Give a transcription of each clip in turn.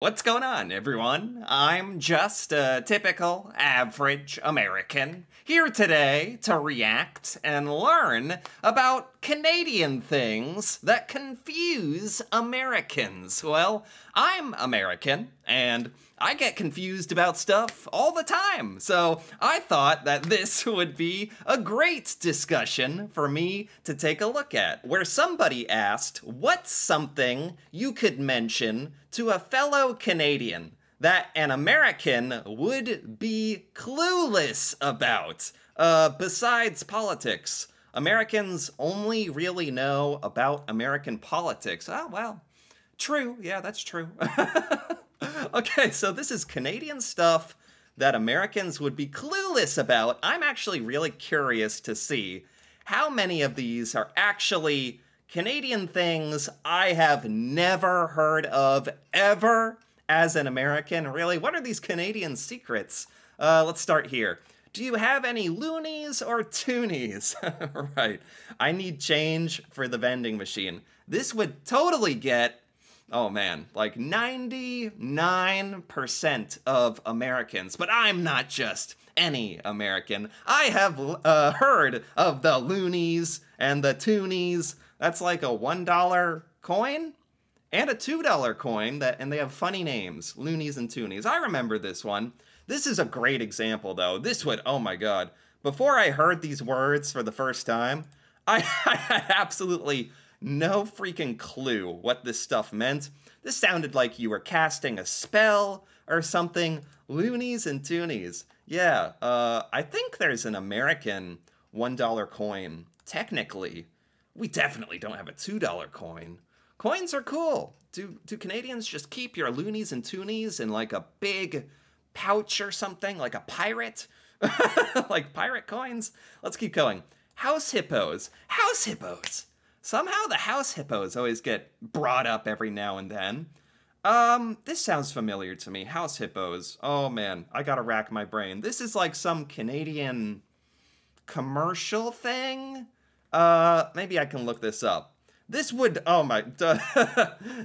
What's going on, everyone? I'm just a typical average American here today to react and learn about Canadian things that confuse Americans. Well, I'm American, and I get confused about stuff all the time, so I thought that this would be a great discussion for me to take a look at, where somebody asked, what's something you could mention to a fellow Canadian that an American would be clueless about, besides politics? Americans only really know about American politics. Oh, well, true. Yeah, that's true. Okay, so this is Canadian stuff that Americans would be clueless about. I'm actually really curious to see how many of these are actually Canadian things I have never heard of ever as an American. Really, what are these Canadian secrets? Let's start here. Do you have any loonies or toonies? Right. I need change for the vending machine. This would totally get, oh man, like 99% of Americans. But I'm not just any American. I have heard of the loonies and the toonies. That's like a $1 coin and a $2 coin, and they have funny names, loonies and toonies. I remember this one. This is a great example, though. This would, oh my god. Before I heard these words for the first time, I had absolutely no freaking clue what this stuff meant. This sounded like you were casting a spell or something. Loonies and toonies. Yeah, I think there's an American $1 coin, technically. We definitely don't have a $2 coin. Coins are cool. Do Canadians just keep your loonies and toonies in like a big pouch or something, like a pirate? Like pirate coins? Let's keep going. House hippos. House hippos. Somehow the house hippos always get brought up every now and then. This sounds familiar to me. House hippos. Oh man, I gotta rack my brain. This is like some Canadian commercial thing? Maybe I can look this up. This would, oh my,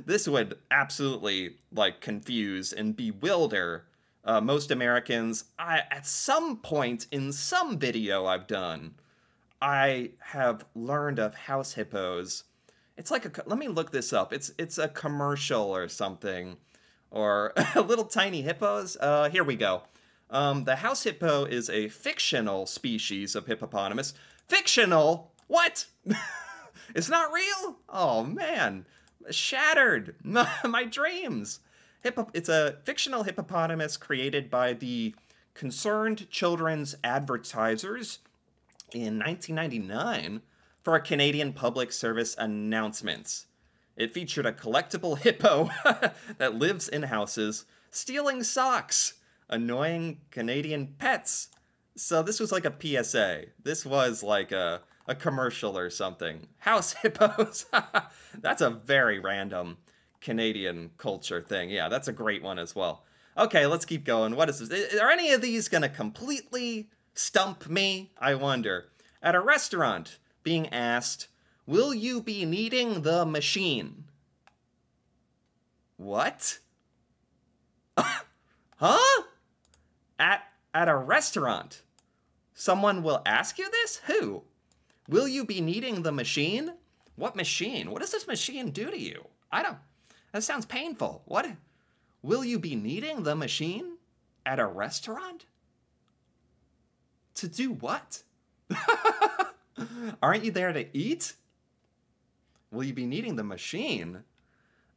this would absolutely, like, confuse and bewilder most Americans. At some point in some video I've done, I have learned of house hippos. It's like let me look this up. It's a commercial or something, or little tiny hippos. Here we go. The house hippo is a fictional species of hippopotamus. Fictional? What? It's not real? Oh man, shattered my dreams. It's a fictional hippopotamus created by the Concerned Children's Advertisers in 1999 for a Canadian public service announcements. It featured a collectible hippo that lives in houses, stealing socks, annoying Canadian pets. So this was like a PSA. This was like a commercial or something. House hippos. That's a very random Canadian culture thing. Yeah, that's a great one as well. Okay, let's keep going. What is this? Are any of these gonna completely stump me? I wonder. At a restaurant, being asked, will you be needing the machine? What? Huh? At a restaurant, someone will ask you this? Who? Will you be needing the machine? What machine? What does this machine do to you? That sounds painful. What? Will you be needing the machine at a restaurant? To do what? Aren't you there to eat? Will you be needing the machine?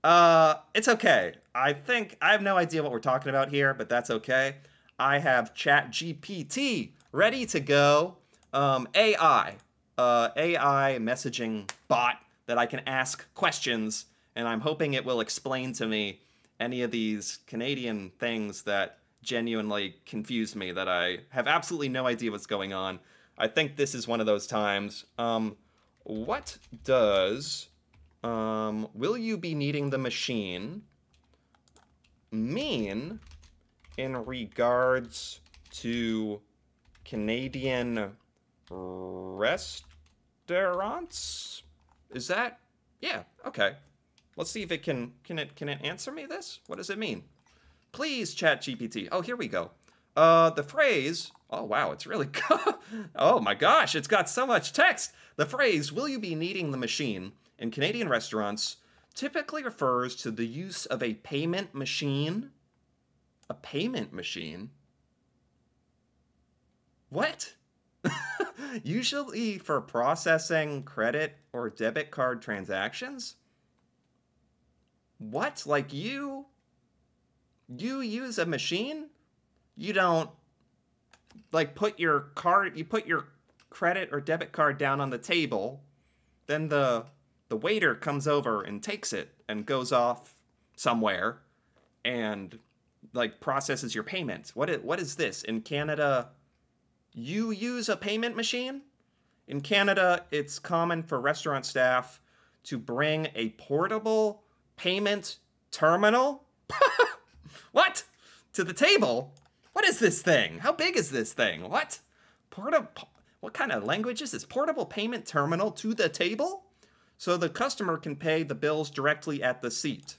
It's okay. I have no idea what we're talking about here, but that's okay. I have ChatGPT ready to go. AI messaging bot that I can ask questions, and I'm hoping it will explain to me any of these Canadian things that genuinely confuse me, that I have absolutely no idea what's going on. I think this is one of those times. What does, will you be needing the machine mean in regards to Canadian restaurants? Is that? Yeah, okay. Let's see if it can it answer me this? What does it mean? Please, ChatGPT. Oh, here we go. The phrase, oh wow, it's really, oh my gosh, it's got so much text. The phrase, will you be needing the machine, in Canadian restaurants typically refers to the use of a payment machine. A payment machine? What? Usually for processing credit or debit card transactions? What? Like you use a machine? You don't like put your credit or debit card down on the table, then the waiter comes over and takes it and goes off somewhere and like processes your payment. What is this? In Canada, you use a payment machine? In Canada, it's common for restaurant staff to bring a portable payment terminal. What? To the table? What is this thing? How big is this thing? What? What kind of language is this? Portable payment terminal to the table? So the customer can pay the bills directly at the seat.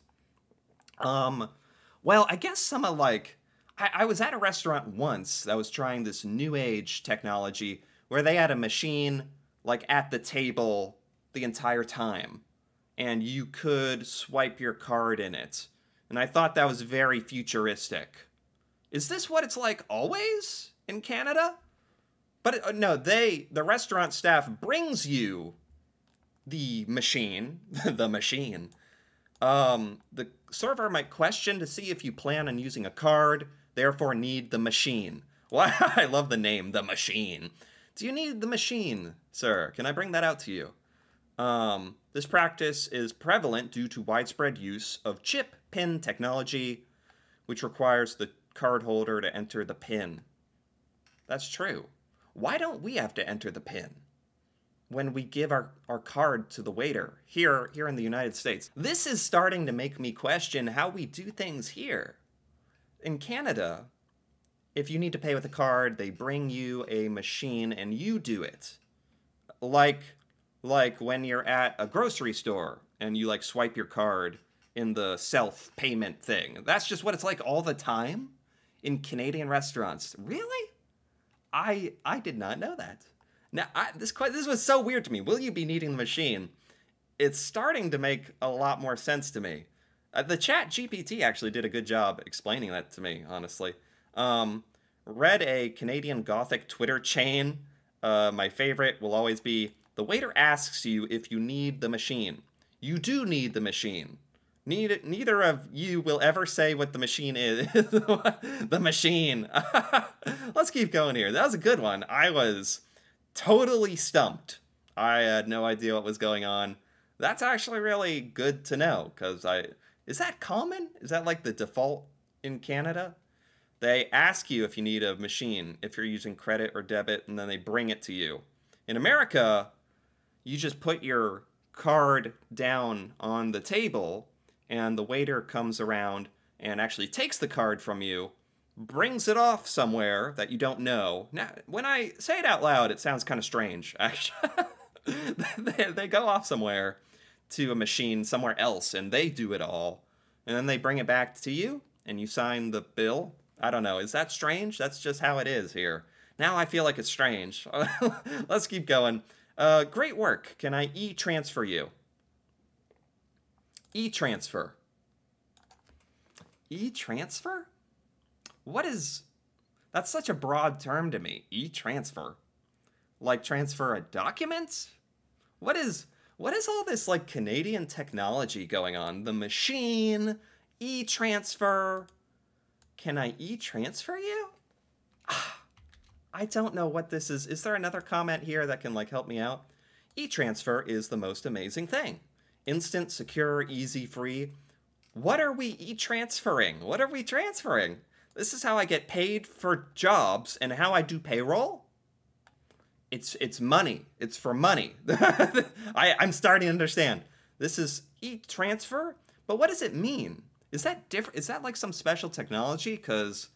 Well, I guess some of like, I was at a restaurant once that was trying this new age technology where they had a machine like at the table the entire time. And you could swipe your card in it. And I thought that was very futuristic. Is this what it's like always in Canada? But no, the restaurant staff brings you the machine, the machine. The server might question to see if you plan on using a card, therefore need the machine. Wow, I love the name, the machine. Do you need the machine, sir? Can I bring that out to you? This practice is prevalent due to widespread use of chip PIN technology, which requires the cardholder to enter the PIN. That's true. Why don't we have to enter the PIN when we give our card to the waiter here in the United States? This is starting to make me question how we do things here. In Canada, if you need to pay with a card, they bring you a machine and you do it. Like when you're at a grocery store and you like swipe your card in the self-payment thing. That's just what it's like all the time in Canadian restaurants. Really? I did not know that. Now, this was so weird to me. Will you be needing the machine? It's starting to make a lot more sense to me. The ChatGPT actually did a good job explaining that to me, honestly. Read a Canadian Gothic Twitter chain. My favorite will always be, the waiter asks you if you need the machine. You do need the machine. Neither of you will ever say what the machine is. The machine. Let's keep going here. That was a good one. I was totally stumped. I had no idea what was going on. That's actually really good to know, because is that common? Is that like the default in Canada? They ask you if you need a machine, if you're using credit or debit, and then they bring it to you. In America, you just put your card down on the table, and the waiter comes around and actually takes the card from you, brings it off somewhere that you don't know. Now, when I say it out loud, it sounds kind of strange, actually. They go off somewhere to a machine somewhere else, and they do it all. And then they bring it back to you, and you sign the bill. I don't know. Is that strange? That's just how it is here. Now I feel like it's strange. Let's keep going. Great work. Can I e-transfer you? E-transfer. E-transfer? What is... That's such a broad term to me. E-transfer. Like transfer a document? What is all this like Canadian technology going on? The machine, e-transfer. Can I e-transfer you? I don't know what this is. Is there another comment here that can like help me out? E-transfer is the most amazing thing. Instant, secure, easy, free. What are we e-transferring? What are we transferring? This is how I get paid for jobs and how I do payroll? It's money. It's for money. I'm starting to understand. This is e-transfer, but what does it mean? Is that different? Is that like some special technology? Because,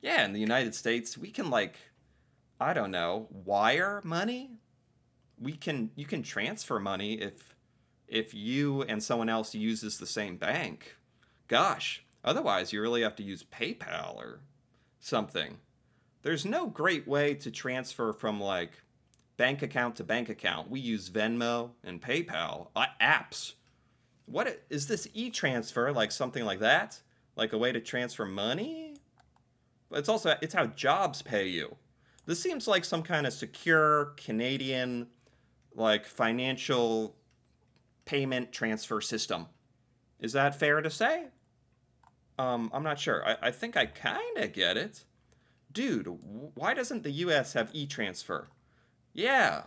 yeah, in the United States, we can like, I don't know, wire money? You can transfer money if you and someone else uses the same bank. Gosh, otherwise you really have to use PayPal or something. There's no great way to transfer from like bank account to bank account. We use Venmo and PayPal apps. What is this e-transfer, like something like that? Like a way to transfer money? It's how jobs pay you. This seems like some kind of secure Canadian like financial payment transfer system. Is that fair to say? I'm not sure. I think I kind of get it. Dude, why doesn't the US have e-transfer? Yeah.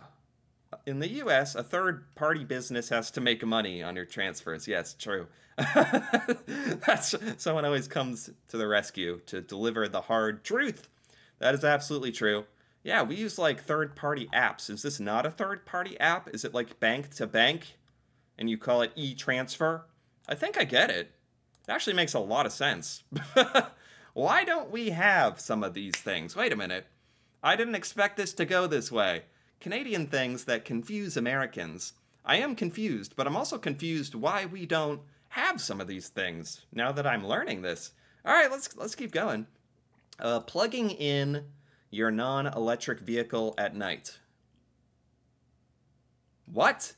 In the US, a third-party business has to make money on your transfers. Yes, true. That's someone always comes to the rescue to deliver the hard truth. That is absolutely true. Yeah, we use like third-party apps. Is this not a third-party app? Is it like bank to bank and you call it e-transfer? I think I get it. It actually makes a lot of sense. Why don't we have some of these things? Wait a minute. I didn't expect this to go this way. Canadian things that confuse Americans. I am confused, but I'm also confused why we don't have some of these things now that I'm learning this. All right, let's keep going. Plugging in your non-electric vehicle at night. What?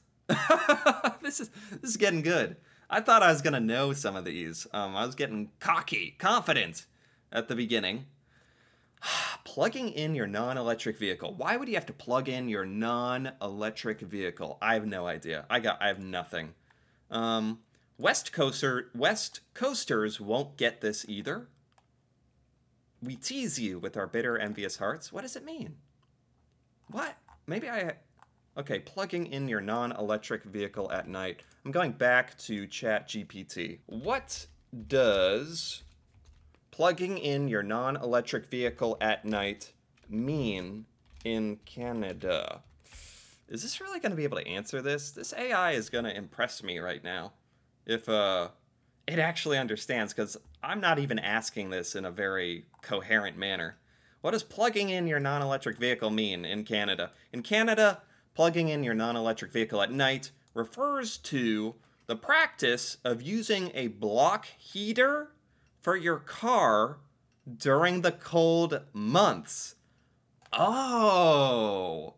This is getting good. I thought I was gonna know some of these. I was getting cocky, confident at the beginning. Plugging in your non-electric vehicle. Why would you have to plug in your non-electric vehicle? I have no idea. I have nothing. West Coasters won't get this either. We tease you with our bitter, envious hearts. What does it mean? What? Okay, plugging in your non-electric vehicle at night. I'm going back to ChatGPT. What does plugging in your non-electric vehicle at night mean in Canada? Is this really going to be able to answer this? This AI is going to impress me right now. If it actually understands, because I'm not even asking this in a very coherent manner. What does plugging in your non-electric vehicle mean in Canada? In Canada, plugging in your non-electric vehicle at night refers to the practice of using a block heater for your car during the cold months. Oh,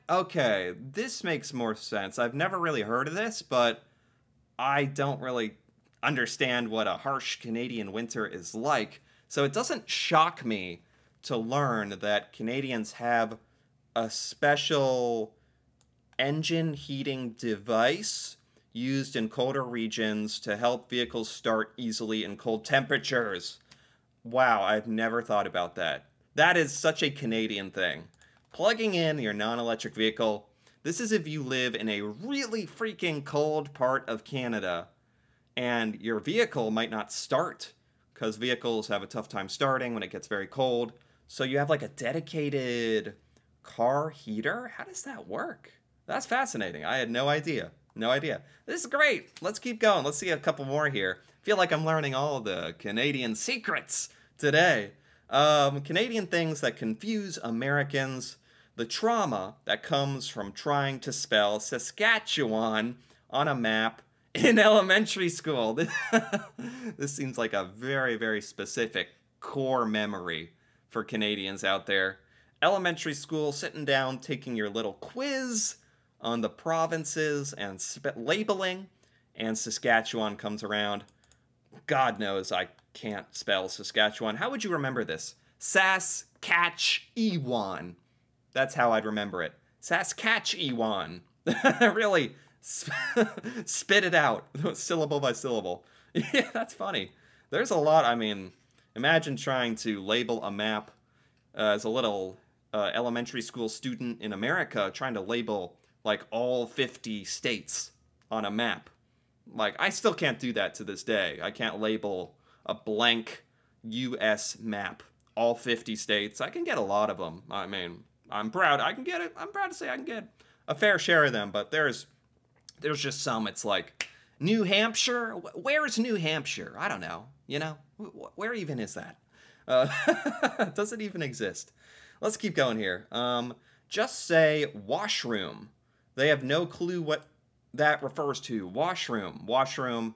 okay, this makes more sense. I've never really heard of this, but I don't really understand what a harsh Canadian winter is like. So it doesn't shock me to learn that Canadians have a special engine heating device used in colder regions to help vehicles start easily in cold temperatures. Wow, I've never thought about that. That is such a Canadian thing. Plugging in your non-electric vehicle, this is if you live in a really freaking cold part of Canada and your vehicle might not start because vehicles have a tough time starting when it gets very cold. So you have like a dedicated car heater? How does that work? That's fascinating. I had no idea. No idea. This is great. Let's keep going. Let's see a couple more here. I feel like I'm learning all the Canadian secrets today. Canadian things that confuse Americans. The trauma that comes from trying to spell Saskatchewan on a map in elementary school. This seems like a very, very specific core memory for Canadians out there. Elementary school, sitting down, taking your little quiz on the provinces and labeling, and Saskatchewan comes around. God knows I can't spell Saskatchewan. How would you remember this? Saskatchewan. That's how I'd remember it. Saskatchewan. Really, spit it out, syllable by syllable. Yeah, that's funny. There's a lot, I mean, imagine trying to label a map as a little elementary school student in America, trying to label like all 50 states on a map. Like, I still can't do that to this day. I can't label a blank U.S. map, all 50 states. I can get a lot of them. I mean, I'm proud. I can get it. I'm proud to say I can get a fair share of them, but there's just some. It's like, New Hampshire? Where's New Hampshire? I don't know. You know? Where even is that? Does it even exist? Let's keep going here. Just say washroom. They have no clue what that refers to washroom. Washroom,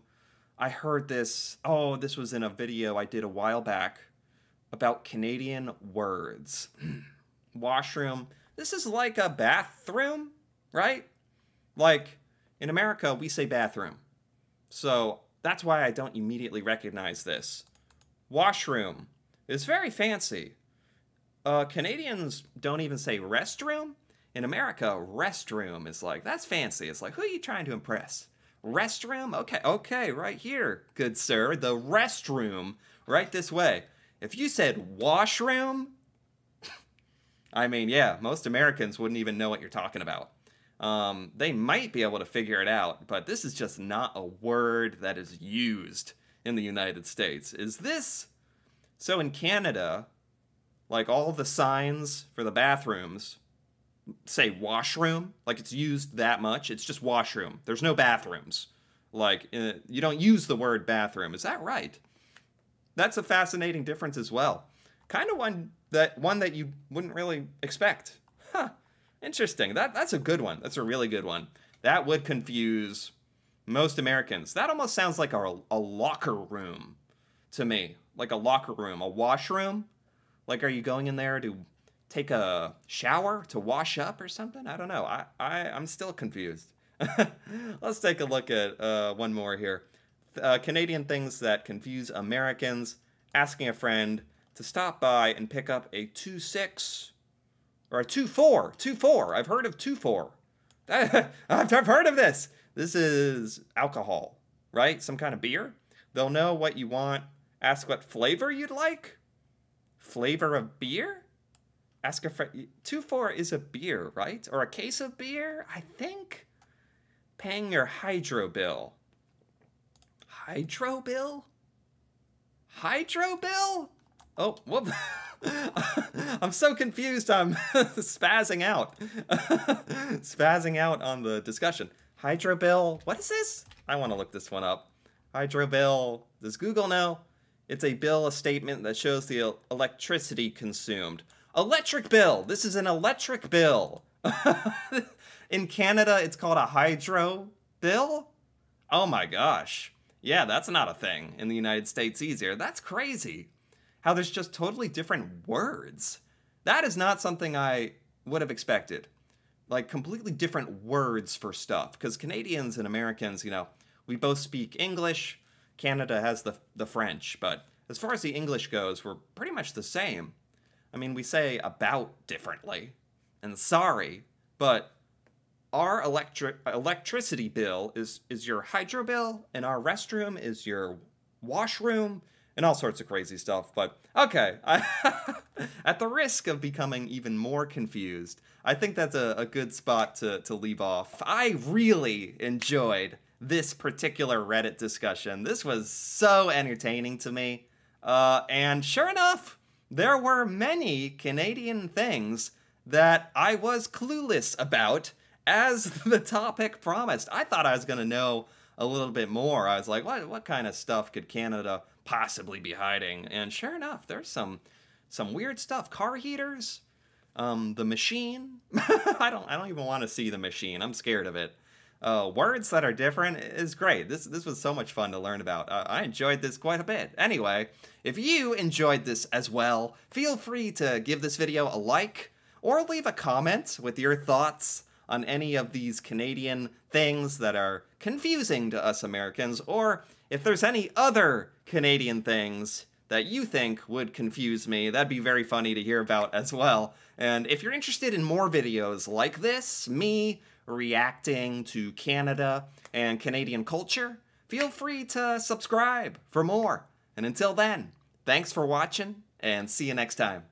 I heard this, oh, this was in a video I did a while back about Canadian words. Washroom, this is like a bathroom, right? Like, in America, we say bathroom. So that's why I don't immediately recognize this. Washroom is very fancy. Canadians don't even say restroom. In America, restroom is like, that's fancy. It's like, who are you trying to impress? Restroom? Okay, right here, good sir. The restroom, right this way. If you said washroom, I mean, yeah, most Americans wouldn't even know what you're talking about. They might be able to figure it out, but this is just not a word that is used in the United States. Is this? So in Canada, like all the signs for the bathrooms say washroom, like it's used that much. It's just washroom. There's no bathrooms. Like, you don't use the word bathroom. Is that right? That's a fascinating difference as well. Kind of one that you wouldn't really expect. Huh. Interesting. That's a good one. That's a really good one. That would confuse most Americans. That almost sounds like a locker room to me. Like a locker room. A washroom? Like, are you going in there to take a shower, to wash up or something? I don't know. I'm still confused. Let's take a look at one more here. Canadian things that confuse Americans. Asking a friend to stop by and pick up a 2.6 or a 2.4. 2.4. I've heard of 2.4. I've heard of this. This is alcohol, right? Some kind of beer. They'll know what you want. Ask what flavor you'd like. Flavor of beer? Ask a friend. 2.4 is a beer, right? Or a case of beer, I think. Paying your hydro bill. Hydro bill? Hydro bill? Oh, whoop. I'm so confused. I'm spazzing out. Spazzing out on the discussion. Hydro bill. What is this? I want to look this one up. Hydro bill. Does Google know? It's a bill, a statement that shows the electricity consumed. Electric bill. This is an electric bill. In Canada, it's called a hydro bill? Oh my gosh. Yeah, that's not a thing in the United States either. That's crazy. How there's just totally different words. That is not something I would have expected. Like, completely different words for stuff. Because Canadians and Americans, you know, we both speak English. Canada has the French. But as far as the English goes, we're pretty much the same. I mean, we say about differently. And sorry, but our electricity bill is your hydro bill, and our restroom is your washroom, and all sorts of crazy stuff. But okay, at the risk of becoming even more confused, I think that's a good spot to leave off. I really enjoyed this particular Reddit discussion. This was so entertaining to me. And sure enough, there were many Canadian things that I was clueless about, as the topic promised. I thought I was going to know a little bit more. I was like, what kind of stuff could Canada possibly be hiding? And sure enough, there's some weird stuff. Car heaters, the machine. I don't even want to see the machine. I'm scared of it. Words that are different is great. This was so much fun to learn about. I enjoyed this quite a bit. Anyway, if you enjoyed this as well, feel free to give this video a like or leave a comment with your thoughts on any of these Canadian things that are confusing to us Americans, or if there's any other Canadian things that you think would confuse me, that'd be very funny to hear about as well. And if you're interested in more videos like this, me reacting to Canada and Canadian culture, feel free to subscribe for more. And until then, thanks for watching, and see you next time.